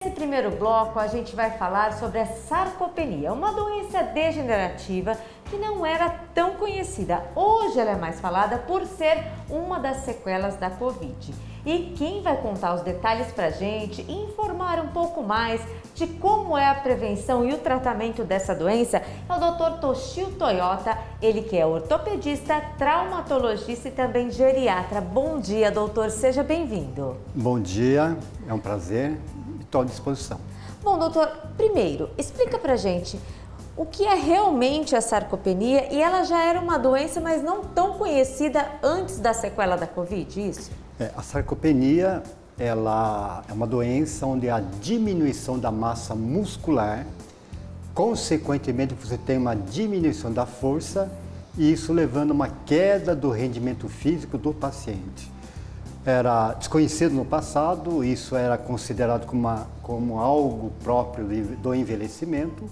Nesse primeiro bloco, a gente vai falar sobre a sarcopenia, uma doença degenerativa que não era tão conhecida. Hoje ela é mais falada por ser uma das sequelas da Covid. E quem vai contar os detalhes pra gente e informar um pouco mais de como é a prevenção e o tratamento dessa doença é o Dr. Toshio Toyota, ele que é ortopedista, traumatologista e também geriatra. Bom dia, doutor, seja bem-vindo. Bom dia, é um prazer. Estou à disposição. Bom, doutor, primeiro, explica pra gente o que é realmente a sarcopenia e ela já era uma doença, mas não tão conhecida antes da sequela da Covid, isso? A sarcopenia, ela é uma doença onde a diminuição da massa muscular, consequentemente você tem uma diminuição da força e isso levando a uma queda do rendimento físico do paciente. Era desconhecido no passado, isso era considerado como algo próprio do envelhecimento,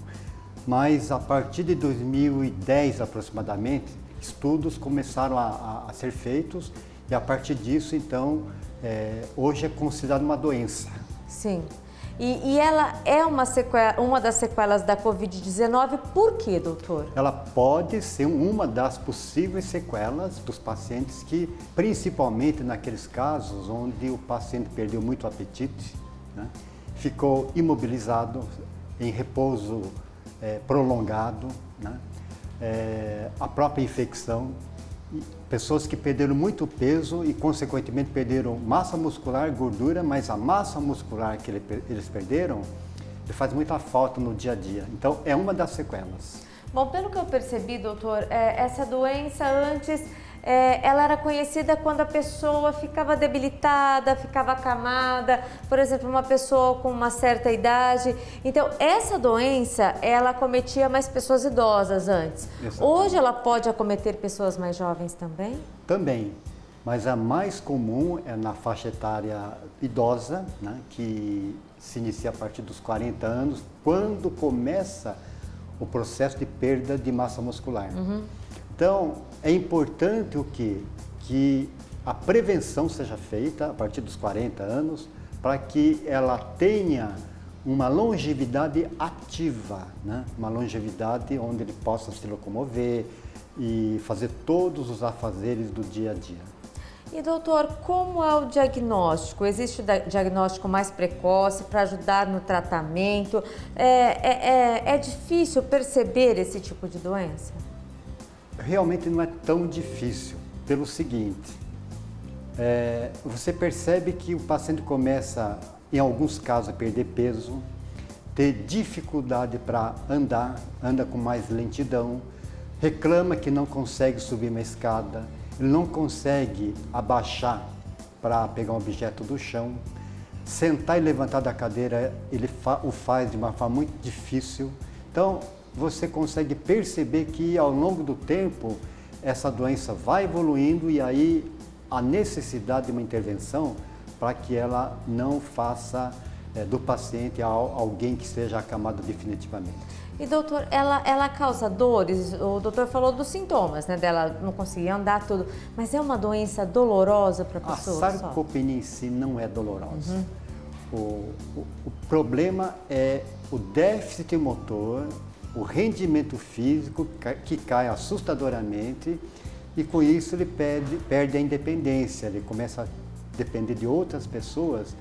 mas a partir de 2010 aproximadamente, estudos começaram a ser feitos e a partir disso, então, hoje é considerado uma doença. Sim. E ela é uma das sequelas da Covid-19, por quê, doutor? Ela pode ser uma das possíveis sequelas dos pacientes que, principalmente naqueles casos onde o paciente perdeu muito apetite, né? Ficou imobilizado, em repouso prolongado, né? A própria infecção, pessoas que perderam muito peso e, consequentemente, perderam massa muscular, gordura, mas a massa muscular que eles perderam faz muita falta no dia a dia. Então, é uma das sequelas. Bom, pelo que eu percebi, doutor, essa doença antes, ela era conhecida quando a pessoa ficava debilitada, ficava acamada, por exemplo, uma pessoa com uma certa idade. Então, essa doença, ela acometia mais pessoas idosas antes. Exatamente. Hoje ela pode acometer pessoas mais jovens também? Também, mas a mais comum é na faixa etária idosa, né, que se inicia a partir dos 40 anos, quando começa o processo de perda de massa muscular. Uhum. Então, é importante o quê? Que a prevenção seja feita a partir dos 40 anos para que ela tenha uma longevidade ativa, né? Uma longevidade onde ele possa se locomover e fazer todos os afazeres do dia a dia. E doutor, como é o diagnóstico? Existe o diagnóstico mais precoce para ajudar no tratamento? É difícil perceber esse tipo de doença? Realmente não é tão difícil, pelo seguinte, você percebe que o paciente começa, em alguns casos, a perder peso, ter dificuldade para andar, anda com mais lentidão, reclama que não consegue subir uma escada, ele não consegue abaixar para pegar um objeto do chão, sentar e levantar da cadeira, ele o faz de uma forma muito difícil. Então, você consegue perceber que ao longo do tempo essa doença vai evoluindo e aí a necessidade de uma intervenção para que ela não faça do paciente alguém que seja acamado definitivamente. E doutor, ela causa dores? O doutor falou dos sintomas, né? Dela não conseguir andar tudo, mas é uma doença dolorosa para a pessoa? A sarcopenia em si não é dolorosa. Uhum. O problema é o déficit motor, o rendimento físico que cai assustadoramente e com isso ele perde a independência, ele começa a depender de outras pessoas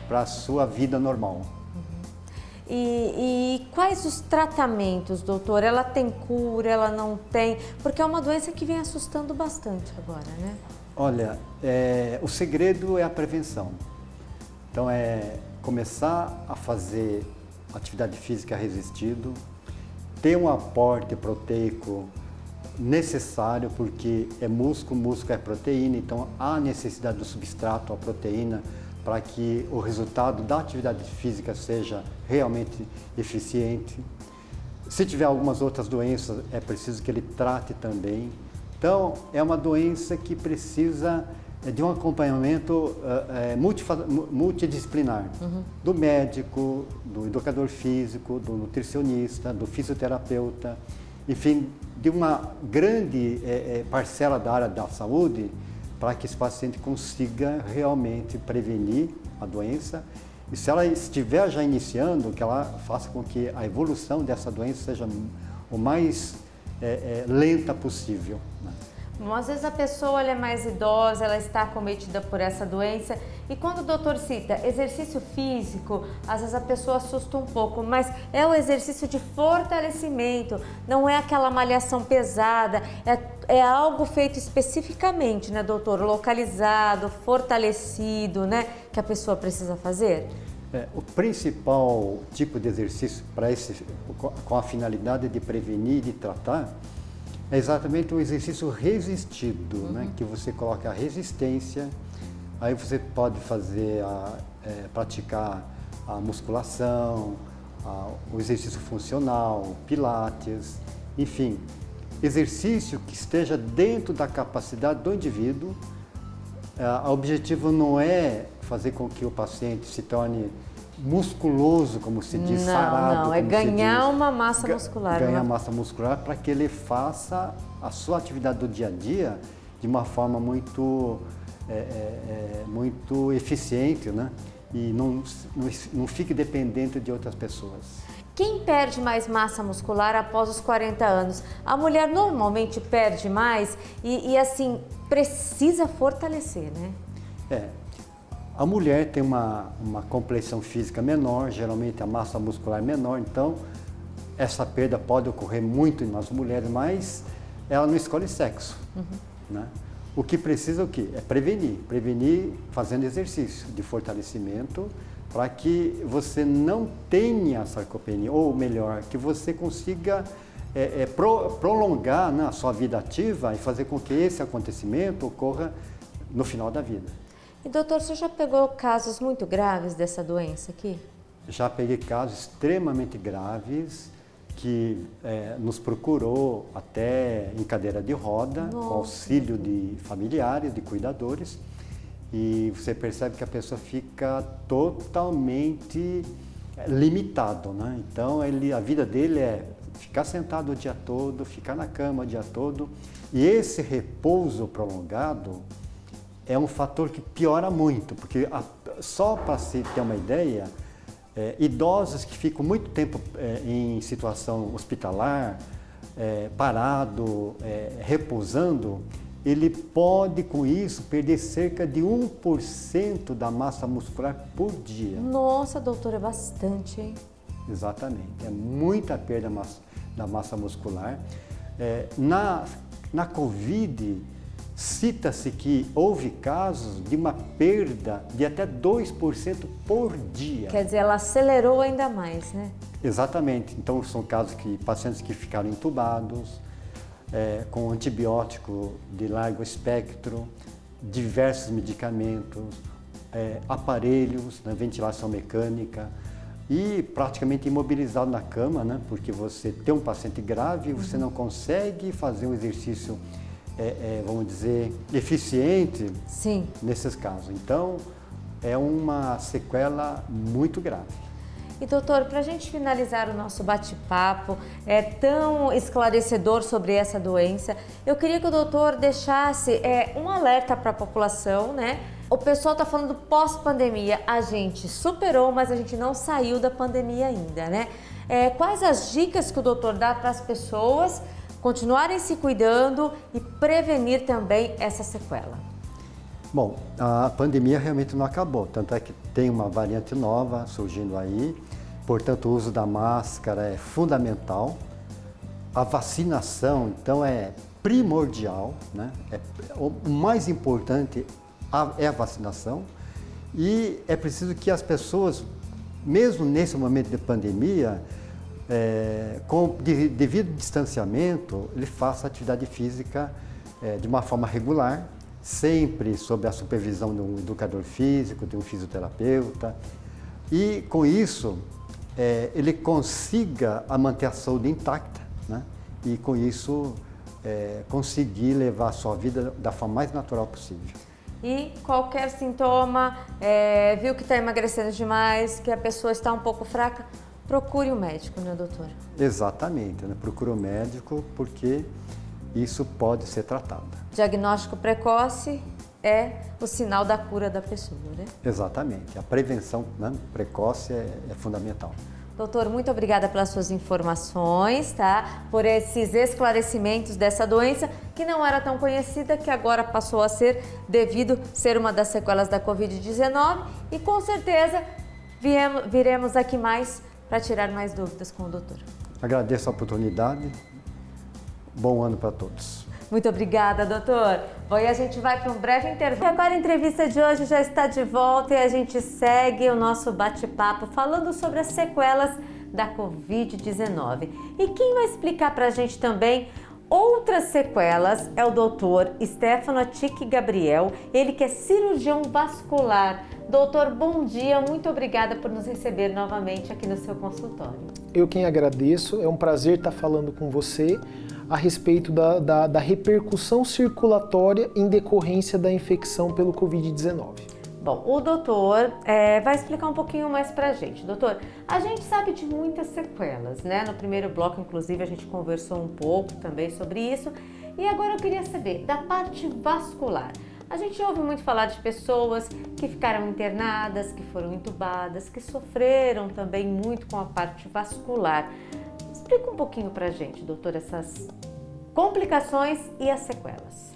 para a sua vida normal. E quais os tratamentos, doutor? Ela tem cura, ela não tem? Porque é uma doença que vem assustando bastante agora, né? Olha, o segredo é a prevenção. Então é começar a fazer atividade física resistido, ter um aporte proteico necessário, porque é músculo é proteína, então há necessidade do substrato, a proteína, para que o resultado da atividade física seja realmente eficiente. Se tiver algumas outras doenças, é preciso que ele trate também. Então, é uma doença que precisa de um acompanhamento multidisciplinar, do médico, do educador físico, do nutricionista, do fisioterapeuta, enfim, de uma grande parcela da área da saúde, para que esse paciente consiga realmente prevenir a doença E se ela estiver já iniciando, que ela faça com que a evolução dessa doença seja o mais lenta possível, né? Bom, às vezes a pessoa ela é mais idosa, ela está acometida por essa doença e quando o doutor cita exercício físico, às vezes a pessoa assusta um pouco, mas é o exercício de fortalecimento, não é aquela malhação pesada, é algo feito especificamente, né, doutor? Localizado, fortalecido, né, que a pessoa precisa fazer? O principal tipo de exercício com a finalidade de prevenir e de tratar é exatamente o exercício resistido, né? Que você coloca a resistência, aí você pode praticar a musculação, o exercício funcional, pilates, enfim, exercício que esteja dentro da capacidade do indivíduo. O objetivo não é fazer com que o paciente se torne musculoso, como se diz, sarado. Não, é ganhar uma massa muscular. Ganhar massa muscular para que ele faça a sua atividade do dia a dia de uma forma muito eficiente, né? E não fique dependente de outras pessoas. Quem perde mais massa muscular após os 40 anos? A mulher normalmente perde mais e assim, precisa fortalecer, né? A mulher tem uma complexão física menor, geralmente a massa muscular menor, então essa perda pode ocorrer muito nas mulheres, mas ela não escolhe sexo, né? O que precisa é o quê? É prevenir fazendo exercício de fortalecimento para que você não tenha sarcopenia, ou melhor, que você consiga prolongar, né, a sua vida ativa e fazer com que esse acontecimento ocorra no final da vida. E doutor, você já pegou casos muito graves dessa doença aqui? Já peguei casos extremamente graves que nos procurou até em cadeira de roda, com auxílio de familiares, de cuidadores, e você percebe que a pessoa fica totalmente limitado, né? Então a vida dele é ficar sentado o dia todo, ficar na cama o dia todo, e esse repouso prolongado é um fator que piora muito, porque só para se ter uma ideia, idosos que ficam muito tempo em situação hospitalar, parado, repousando, ele pode com isso perder cerca de 1% da massa muscular por dia. Nossa, doutor, é bastante, hein? Exatamente, é muita perda da massa muscular. Na Covid, cita-se que houve casos de uma perda de até 2% por dia. Quer dizer, ela acelerou ainda mais, né? Exatamente. Então, são casos que pacientes que ficaram entubados, com antibiótico de largo espectro, diversos medicamentos, aparelhos, né, ventilação mecânica e praticamente imobilizado na cama, né? Porque você tem um paciente grave e você não consegue fazer um exercício vamos dizer, eficiente. Sim. Nesses casos. Então, é uma sequela muito grave. E doutor, para a gente finalizar o nosso bate-papo, tão esclarecedor sobre essa doença, eu queria que o doutor deixasse um alerta para a população, né? O pessoal está falando pós-pandemia, a gente superou, mas a gente não saiu da pandemia ainda, né? Quais as dicas que o doutor dá para as pessoas continuarem se cuidando e prevenir também essa sequela? Bom, a pandemia realmente não acabou, tanto é que tem uma variante nova surgindo aí, portanto o uso da máscara é fundamental, a vacinação então é primordial, né? O mais importante é a vacinação e é preciso que as pessoas, mesmo nesse momento de pandemia, com devido distanciamento, ele faça atividade física de uma forma regular, sempre sob a supervisão de um educador físico, de um fisioterapeuta, e com isso ele consiga manter a saúde intacta, né? E com isso conseguir levar a sua vida da forma mais natural possível. E qualquer sintoma, viu que está emagrecendo demais, que a pessoa está um pouco fraca, procure o médico, né, doutor? Exatamente, né? Procure o médico porque isso pode ser tratado. Diagnóstico precoce? é o sinal da cura da pessoa, né? Exatamente. A prevenção, né, precoce é fundamental. Doutor, muito obrigada pelas suas informações, tá? Por esses esclarecimentos dessa doença que não era tão conhecida, que agora passou a ser devido ser uma das sequelas da Covid-19 e com certeza viremos aqui mais para tirar mais dúvidas com o doutor. Agradeço a oportunidade. Bom ano para todos. Muito obrigada, doutor. Bom, e a gente vai para um breve intervalo. Agora a entrevista de hoje já está de volta e a gente segue o nosso bate-papo falando sobre as sequelas da Covid-19. E quem vai explicar para a gente também outras sequelas é o doutor Stefano Atic Gabriel, ele que é cirurgião vascular. Doutor, bom dia, muito obrigada por nos receber novamente aqui no seu consultório. Eu quem agradeço, é um prazer estar falando com você a respeito da repercussão circulatória em decorrência da infecção pelo Covid-19. Bom, o doutor vai explicar um pouquinho mais pra gente. Doutor, a gente sabe de muitas sequelas, né? No primeiro bloco, inclusive, a gente conversou um pouco também sobre isso. E agora eu queria saber da parte vascular. A gente ouve muito falar de pessoas que ficaram internadas, que foram entubadas, que sofreram também muito com a parte vascular. Explica um pouquinho pra gente, doutor, essas complicações e as sequelas.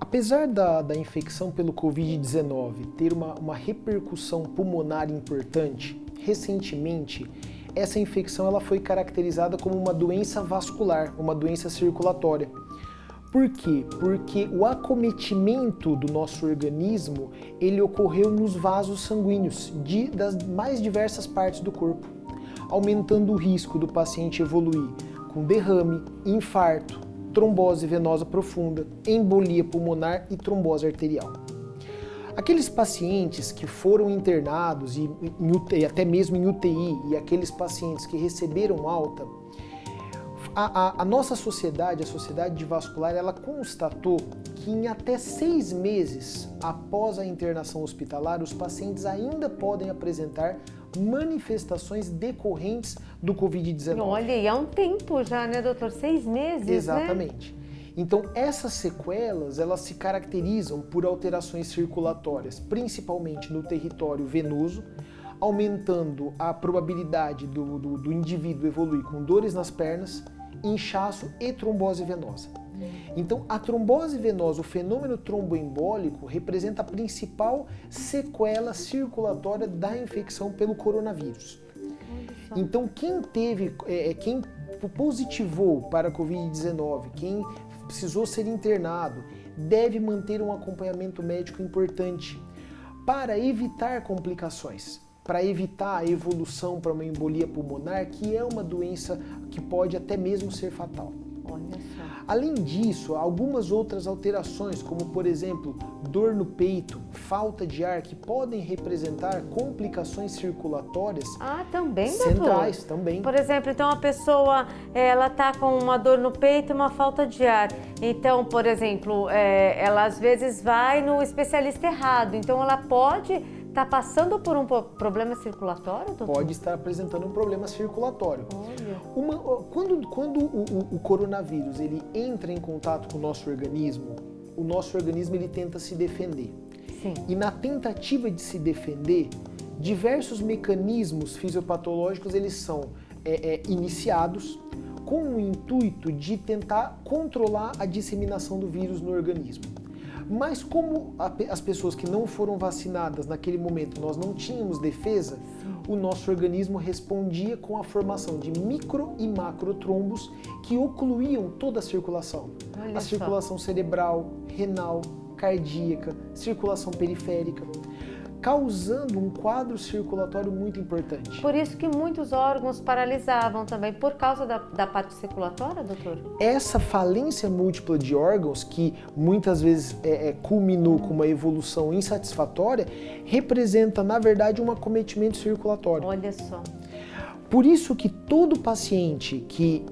Apesar da infecção pelo Covid-19 ter uma repercussão pulmonar importante, recentemente essa infecção ela foi caracterizada como uma doença vascular, uma doença circulatória. Por quê? Porque o acometimento do nosso organismo ele ocorreu nos vasos sanguíneos das mais diversas partes do corpo, aumentando o risco do paciente evoluir com derrame, infarto, trombose venosa profunda, embolia pulmonar e trombose arterial. Aqueles pacientes que foram internados e até mesmo em UTI e aqueles pacientes que receberam alta, a nossa sociedade, a sociedade vascular, ela constatou que em até 6 meses após a internação hospitalar, os pacientes ainda podem apresentar manifestações decorrentes do Covid-19. Olha, e há um tempo já, né, doutor? 6 meses, Exatamente. Né? Então, essas sequelas, elas se caracterizam por alterações circulatórias, principalmente no território venoso, aumentando a probabilidade do indivíduo evoluir com dores nas pernas, inchaço e trombose venosa. Então, a trombose venosa, o fenômeno tromboembólico, representa a principal sequela circulatória da infecção pelo coronavírus. Então, quem positivou para a Covid-19, quem precisou ser internado, deve manter um acompanhamento médico importante para evitar complicações, para evitar a evolução para uma embolia pulmonar, que é uma doença que pode até mesmo ser fatal. Olha só. Além disso, algumas outras alterações, como por exemplo, dor no peito, falta de ar, que podem representar complicações circulatórias também, centrais, doutor? também. Por exemplo, então a pessoa ela tá com uma dor no peito e uma falta de ar. Então, por exemplo, ela às vezes vai no especialista errado. Então, ela pode está passando por um problema circulatório, doutor? Pode estar apresentando um problema circulatório. Olha. Quando o coronavírus ele entra em contato com o nosso organismo ele tenta se defender. Sim. E na tentativa de se defender, diversos mecanismos fisiopatológicos eles são iniciados com o intuito de tentar controlar a disseminação do vírus no organismo. Mas como as pessoas que não foram vacinadas naquele momento, nós não tínhamos defesa, o nosso organismo respondia com a formação de micro e macrotrombos que ocluíam toda a circulação. Olha a só. circulação cerebral, renal, cardíaca, circulação periférica, causando um quadro circulatório muito importante. Por isso que muitos órgãos paralisavam também, por causa da parte circulatória, doutor? Essa falência múltipla de órgãos, que muitas vezes culminou com uma evolução insatisfatória, representa, na verdade, um acometimento circulatório. Olha só. Por isso que todo paciente que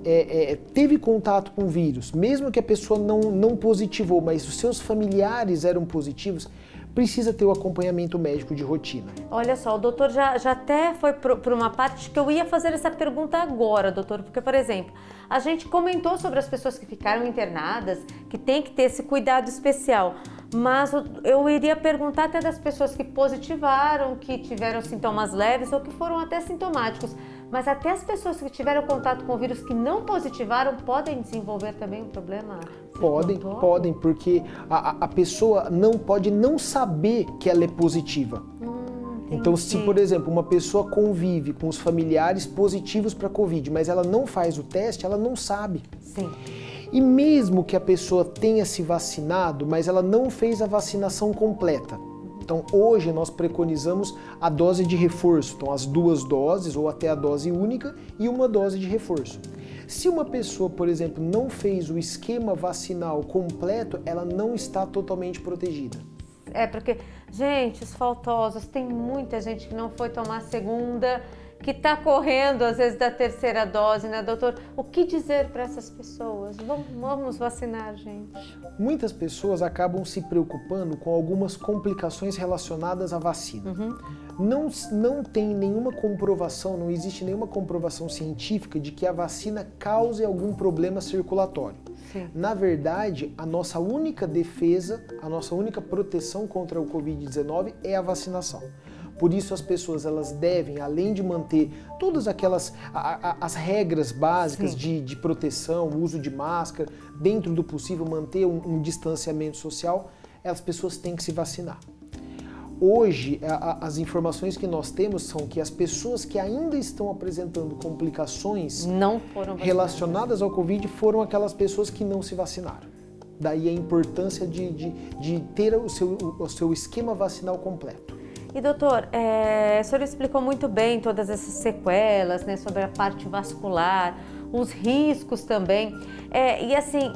teve contato com o vírus, mesmo que a pessoa não positivou, mas os seus familiares eram positivos, precisa ter o acompanhamento médico de rotina. Olha só, o doutor já até foi para uma parte que eu ia fazer essa pergunta agora, doutor, porque, por exemplo, a gente comentou sobre as pessoas que ficaram internadas, que tem que ter esse cuidado especial, Mas eu iria perguntar até das pessoas que positivaram, que tiveram sintomas leves ou que foram até sintomáticos. Mas até as pessoas que tiveram contato com o vírus que não positivaram podem desenvolver também um problema? Podem, porque a pessoa não pode não saber que ela é positiva. Então, se, por exemplo, uma pessoa convive com os familiares positivos para Covid, mas ela não faz o teste, ela não sabe. Sim. E mesmo que a pessoa tenha se vacinado, mas ela não fez a vacinação completa. Então, hoje nós preconizamos a dose de reforço, então as 2 doses ou até a dose única e uma dose de reforço. Se uma pessoa, por exemplo, não fez o esquema vacinal completo, ela não está totalmente protegida. Porque, gente, os faltosos, tem muita gente que não foi tomar a segunda, que está correndo, às vezes, da 3ª dose, né, doutor? O que dizer para essas pessoas? Vamos vacinar, gente. Muitas pessoas acabam se preocupando com algumas complicações relacionadas à vacina. Não tem nenhuma comprovação, não existe nenhuma comprovação científica de que a vacina cause algum problema circulatório. Sim. Na verdade, a nossa única defesa, a nossa única proteção contra o Covid-19 é a vacinação. Por isso as pessoas elas devem, além de manter todas aquelas as regras básicas de proteção, uso de máscara, dentro do possível manter um distanciamento social, as pessoas têm que se vacinar. Hoje, as informações que nós temos são que as pessoas que ainda estão apresentando complicações não foram relacionadas ao Covid foram aquelas pessoas que não se vacinaram. Daí a importância de ter o seu esquema vacinal completo. E doutor, o senhor explicou muito bem todas essas sequelas, né, sobre a parte vascular, os riscos também. E assim,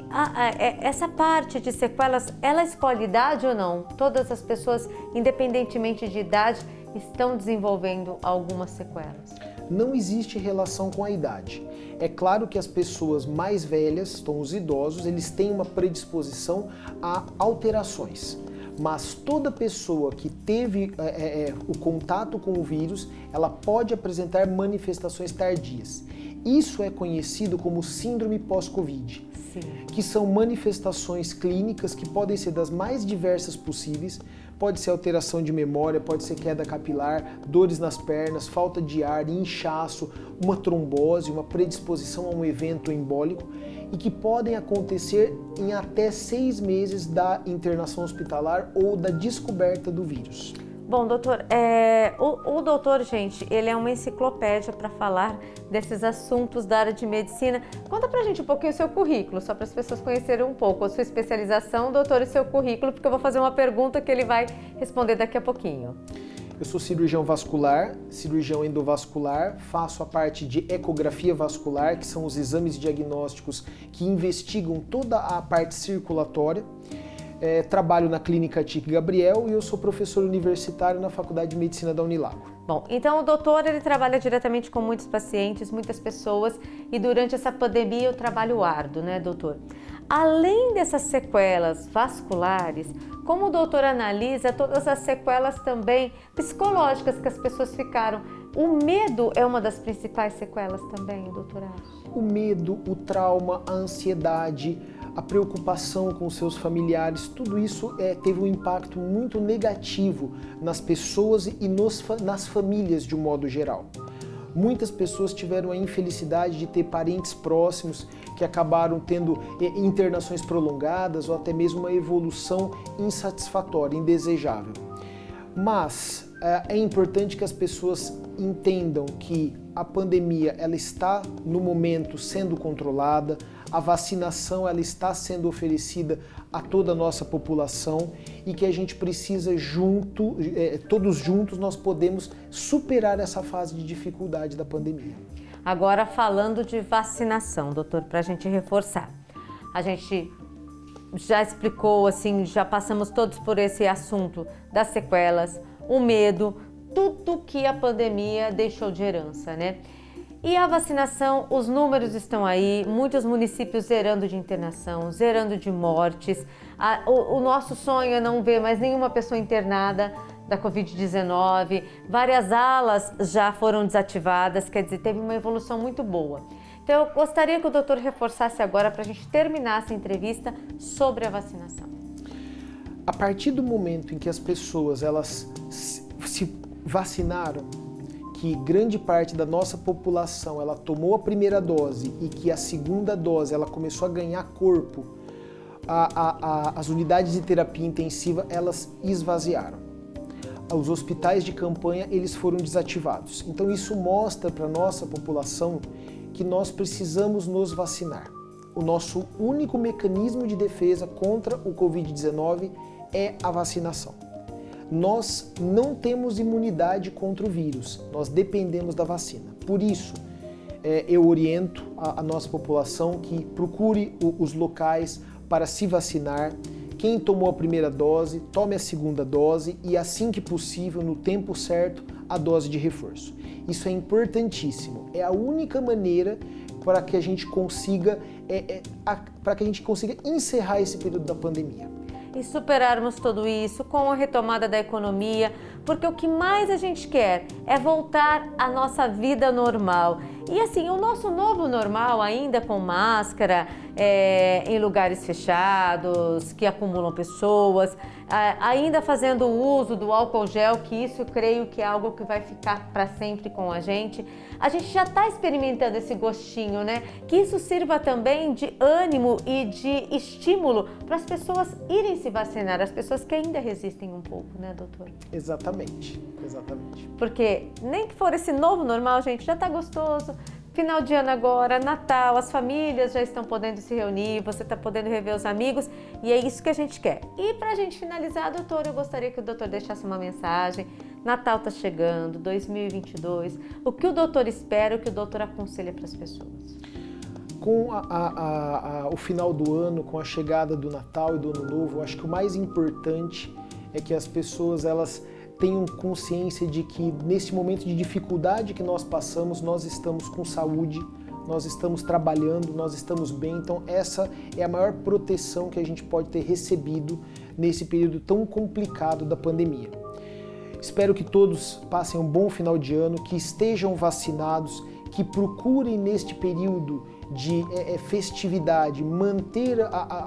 essa parte de sequelas, ela escolhe idade ou não? Todas as pessoas, independentemente de idade, estão desenvolvendo algumas sequelas? Não existe relação com a idade. É claro que as pessoas mais velhas, então os idosos, eles têm uma predisposição a alterações. Mas toda pessoa que teve o contato com o vírus, ela pode apresentar manifestações tardias. Isso é conhecido como síndrome pós-Covid, que são manifestações clínicas que podem ser das mais diversas possíveis. Pode ser alteração de memória, pode ser queda capilar, dores nas pernas, falta de ar, inchaço, uma trombose, uma predisposição a um evento embólico e que podem acontecer em até 6 meses da internação hospitalar ou da descoberta do vírus. Bom, doutor, o doutor, gente, ele é uma enciclopédia para falar desses assuntos da área de medicina. Conta pra gente um pouquinho o seu currículo, só para as pessoas conhecerem um pouco a sua especialização, doutor, e seu currículo, porque eu vou fazer uma pergunta que ele vai responder daqui a pouquinho. Eu sou cirurgião vascular, cirurgião endovascular, faço a parte de ecografia vascular, que são os exames diagnósticos que investigam toda a parte circulatória. Trabalho na Clínica TIC Gabriel e eu sou professor universitário na Faculdade de Medicina da Unilago. Bom, então o doutor, ele trabalha diretamente com muitos pacientes, muitas pessoas, e durante essa pandemia o trabalho árduo, né, doutor? Além dessas sequelas vasculares, como o doutor analisa todas as sequelas também psicológicas que as pessoas ficaram? O medo é uma das principais sequelas também, doutor acha? O medo, o trauma, a ansiedade, a preocupação com seus familiares, tudo isso teve um impacto muito negativo nas pessoas e nas famílias de um modo geral. Muitas pessoas tiveram a infelicidade de ter parentes próximos que acabaram tendo internações prolongadas ou até mesmo uma evolução insatisfatória, indesejável. Mas é importante que as pessoas entendam que a pandemia ela está no momento sendo controlada, a vacinação ela está sendo oferecida a toda a nossa população e que a gente precisa todos juntos nós podemos superar essa fase de dificuldade da pandemia. Agora falando de vacinação, doutor, para a gente reforçar. A gente já explicou, assim, já passamos todos por esse assunto das sequelas, o medo, tudo que a pandemia deixou de herança, né? E a vacinação, os números estão aí, muitos municípios zerando de internação, zerando de mortes. O nosso sonho é não ver mais nenhuma pessoa internada da Covid-19. Várias alas já foram desativadas, quer dizer, teve uma evolução muito boa. Então, eu gostaria que o doutor reforçasse agora para a gente terminar essa entrevista sobre a vacinação. A partir do momento em que as pessoas elas se vacinaram, que grande parte da nossa população ela tomou a primeira dose e que a segunda dose ela começou a ganhar corpo, as unidades de terapia intensiva elas esvaziaram. Os hospitais de campanha eles foram desativados. Então isso mostra para a nossa população que nós precisamos nos vacinar. O nosso único mecanismo de defesa contra o Covid-19 é a vacinação. Nós não temos imunidade contra o vírus, nós dependemos da vacina. Por isso, eu oriento a nossa população que procure os locais para se vacinar. Quem tomou a primeira dose, tome a segunda dose e, assim que possível, no tempo certo, a dose de reforço. Isso é importantíssimo. É a única maneira para que a gente consiga, encerrar esse período da pandemia. E superarmos tudo isso com a retomada da economia, porque o que mais a gente quer é voltar à nossa vida normal. E assim, o nosso novo normal, ainda com máscara, em lugares fechados, que acumulam pessoas, ainda fazendo uso do álcool gel, que isso eu creio que é algo que vai ficar para sempre com a gente já está experimentando esse gostinho, né? Que isso sirva também de ânimo e de estímulo para as pessoas irem se vacinar, as pessoas que ainda resistem um pouco, né, doutor? Exatamente, exatamente. Porque nem que for esse novo normal, gente, já está gostoso. Final de ano agora, Natal, as famílias já estão podendo se reunir, você está podendo rever os amigos e é isso que a gente quer. E para a gente finalizar, doutor, eu gostaria que o doutor deixasse uma mensagem. Natal está chegando, 2022. O que o doutor espera, o que o doutor aconselha para as pessoas? Com o final do ano, com a chegada do Natal e do Ano Novo, eu acho que o mais importante é que as pessoas elas tenham consciência de que nesse momento de dificuldade que nós passamos, nós estamos com saúde, nós estamos trabalhando, nós estamos bem. Então essa é a maior proteção que a gente pode ter recebido nesse período tão complicado da pandemia. Espero que todos passem um bom final de ano, que estejam vacinados, que procurem neste período de festividade manter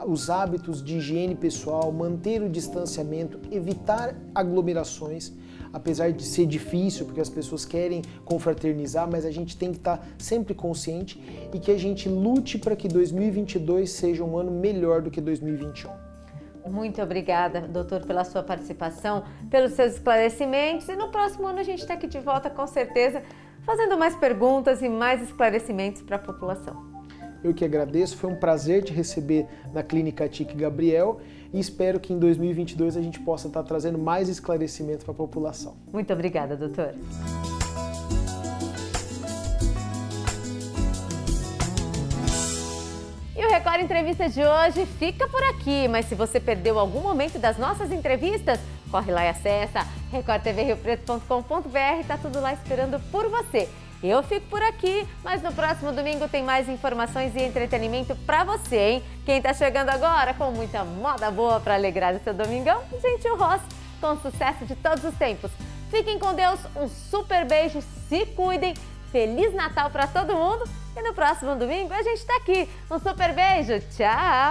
os hábitos de higiene pessoal, manter o distanciamento, evitar aglomerações, apesar de ser difícil, porque as pessoas querem confraternizar, mas a gente tem que estar sempre consciente e que a gente lute para que 2022 seja um ano melhor do que 2021. Muito obrigada, doutor, pela sua participação, pelos seus esclarecimentos e no próximo ano a gente está aqui de volta com certeza, fazendo mais perguntas e mais esclarecimentos para a população. Eu que agradeço, foi um prazer te receber na Clínica TIC Gabriel e espero que em 2022 a gente possa estar trazendo mais esclarecimentos para a população. Muito obrigada, doutor. E o Record Entrevista de hoje fica por aqui, mas se você perdeu algum momento das nossas entrevistas, corre lá e acessa recordtvriopreto.com.br, tá tudo lá esperando por você. Eu fico por aqui, mas no próximo domingo tem mais informações e entretenimento pra você, hein? Quem tá chegando agora com muita moda boa pra alegrar o seu domingão, Gentil Ross, com sucesso de todos os tempos. Fiquem com Deus, um super beijo, se cuidem, Feliz Natal pra todo mundo e no próximo domingo a gente tá aqui. Um super beijo, tchau!